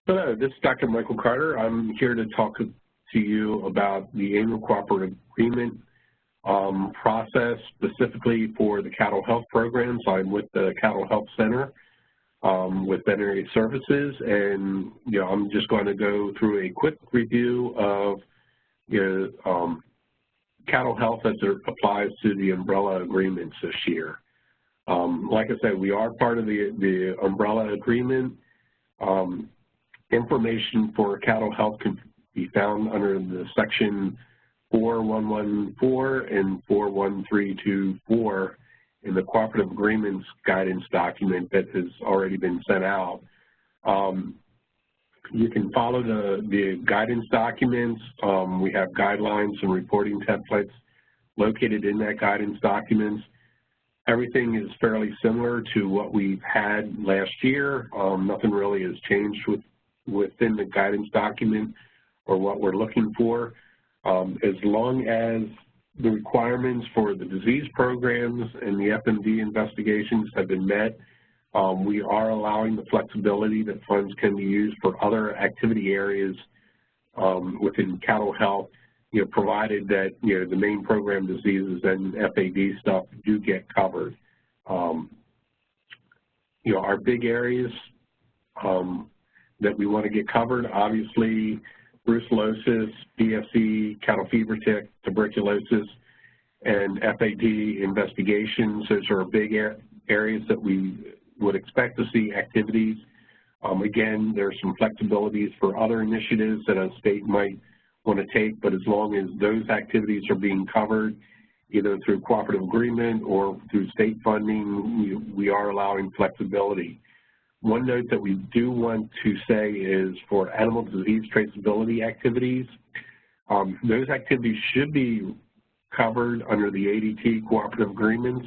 Hello, this is Dr. Michael Carter. I'm here to talk to you about the annual cooperative agreement process, specifically for the cattle health programs. I'm with the Cattle Health Center with veterinary services, and I'm just going to go through a quick review of cattle health as it applies to the umbrella agreements this year. Like I said, we are part of the umbrella agreement. Information for cattle health can be found under the section 4114 and 41324 in the Cooperative Agreements guidance document that has already been sent out. You can follow the guidance documents. We have guidelines and reporting templates located in that guidance documents. Everything is fairly similar to what we've had last year. Nothing really has changed within the guidance document or what we're looking for. As long as the requirements for the disease programs and the FMD investigations have been met, we are allowing the flexibility that funds can be used for other activity areas within cattle health, provided that the main program diseases and FAD stuff do get covered. Our big areas that we want to get covered, obviously, brucellosis, BSE, cattle fever tick, tuberculosis, and FAD investigations. Those are big areas that we would expect to see activities. Again, there's some flexibilities for other initiatives that a state might want to take, but as long as those activities are being covered, either through cooperative agreement or through state funding, we are allowing flexibility. One note that we do want to say is for animal disease traceability activities, those activities should be covered under the ADT cooperative agreements.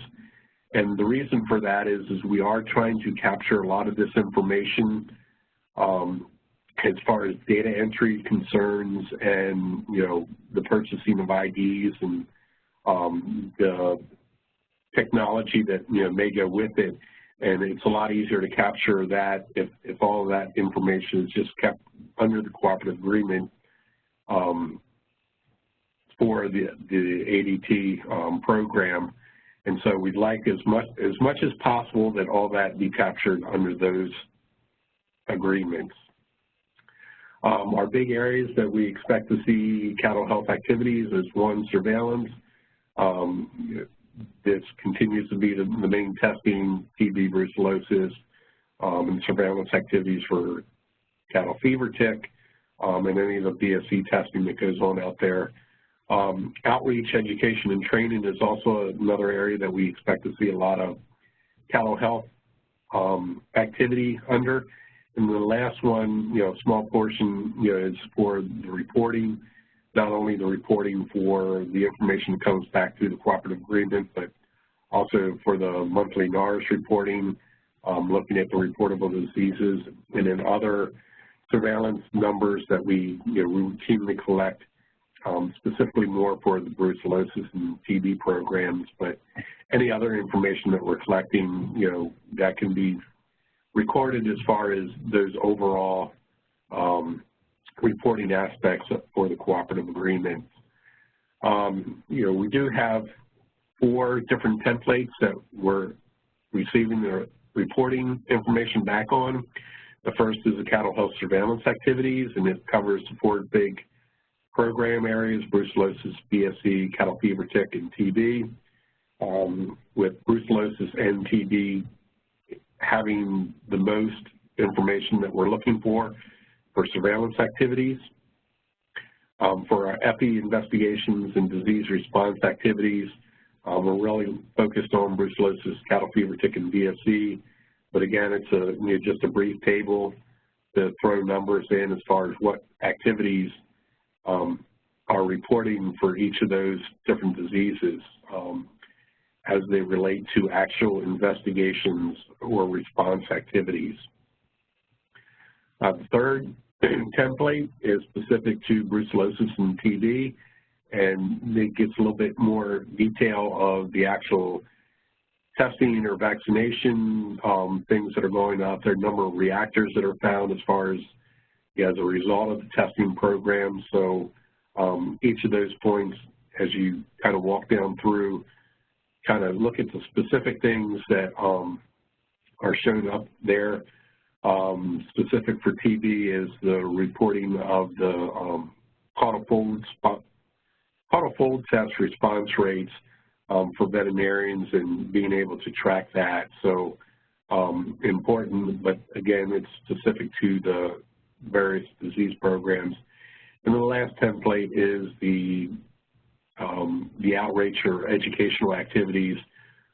And the reason for that is we are trying to capture a lot of this information as far as data entry concerns and, the purchasing of IDs and the technology that, may go with it. And it's a lot easier to capture that if all of that information is just kept under the cooperative agreement for the ADT program. And so we'd like as much as possible that all that be captured under those agreements. Our big areas that we expect to see cattle health activities is one, surveillance. This continues to be the main testing, TB, brucellosis, and surveillance activities for cattle fever tick, and any of the BSE testing that goes on out there. Outreach, education, and training is also another area that we expect to see a lot of cattle health activity under. And the last one, small portion, is for the reporting, not only the reporting for the information that comes back through the cooperative agreement, but also for the monthly NARS reporting, looking at the reportable diseases, and then other surveillance numbers that we routinely collect, specifically more for the brucellosis and TB programs, but any other information that we're collecting, that can be recorded as far as those overall reporting aspects for the cooperative agreement. We do have 4 different templates that we're receiving the reporting information back on. The first is the cattle health surveillance activities, and it covers the 4 big program areas: brucellosis, BSE, cattle fever tick, and TB, with brucellosis and TB having the most information that we're looking for surveillance activities. For our FE investigations and disease response activities, we're really focused on brucellosis, cattle fever tick, and BSE. But again, it's just a brief table to throw numbers in as far as what activities are reporting for each of those different diseases as they relate to actual investigations or response activities. The third template is specific to brucellosis and TB, and it gets a little bit more detail of the actual testing or vaccination things that are going out there, number of reactors that are found as far as a result of the testing program. So each of those points, as you kind of walk down through, kind of look at the specific things that are shown up there. Specific for TB is the reporting of the caudal fold test response rates for veterinarians and being able to track that. So important, but again, it's specific to the various disease programs. And then the last template is the outreach or educational activities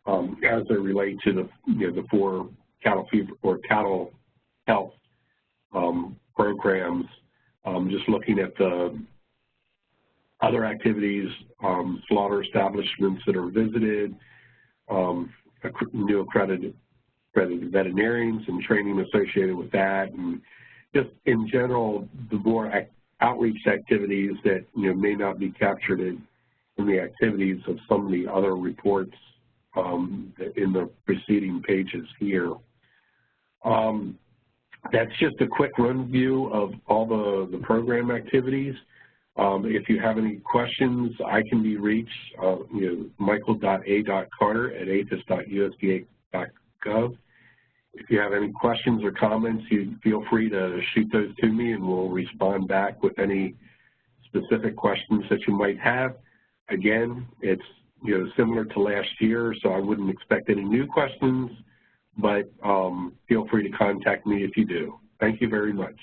as they relate to the the 4 cattle fever or cattle health programs. Just looking at the other activities, slaughter establishments that are visited, new accredited veterinarians and training associated with that, and just in general, the more outreach activities that may not be captured in the activities of some of the other reports in the preceding pages here. That's just a quick run view of all the program activities. If you have any questions, I can be reached, michael.a.carter@aphis.usda.gov. If you have any questions or comments, you feel free to shoot those to me and we'll respond back with any specific questions that you might have. Again, it's similar to last year, so I wouldn't expect any new questions, but feel free to contact me if you do. Thank you very much.